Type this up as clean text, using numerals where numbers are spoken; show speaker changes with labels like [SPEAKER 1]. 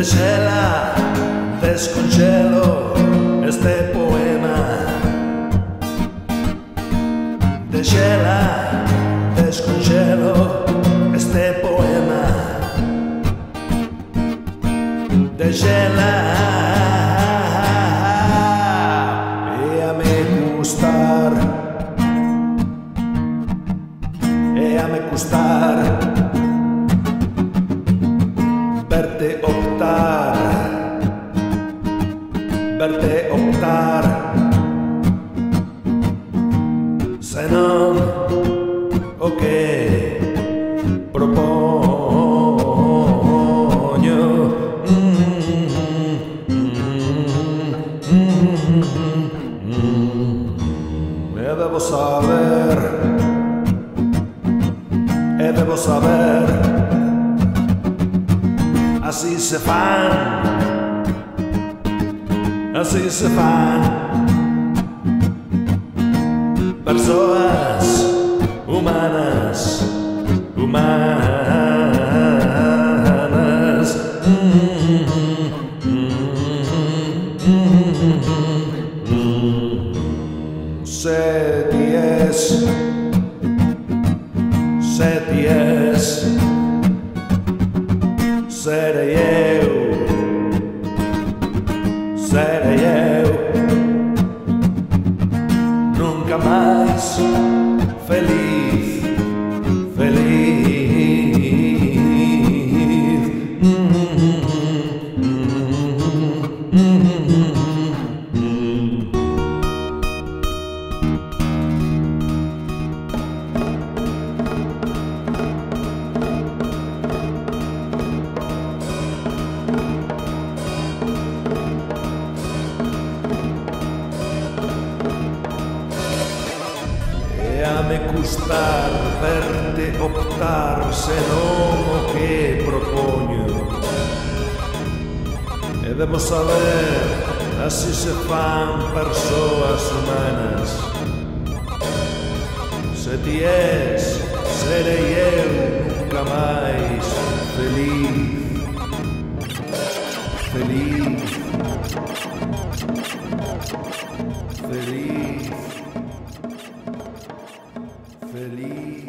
[SPEAKER 1] Descela, descongelo este poema. Descela, descongelo este poema. Descela, e a me gustar, e a me gustar verte optar, verte optar, se non o che propogno. E devo saber, así se fan persoas humanas, humanas. Se ties, serei eu, nunca mais feliz, feliz. A me custar verte optar se non o que propoño. E devo saber, así se fan persoas humanas. Se ti és, serei eu nunca máis feliz, feliz, feliz. Feliz.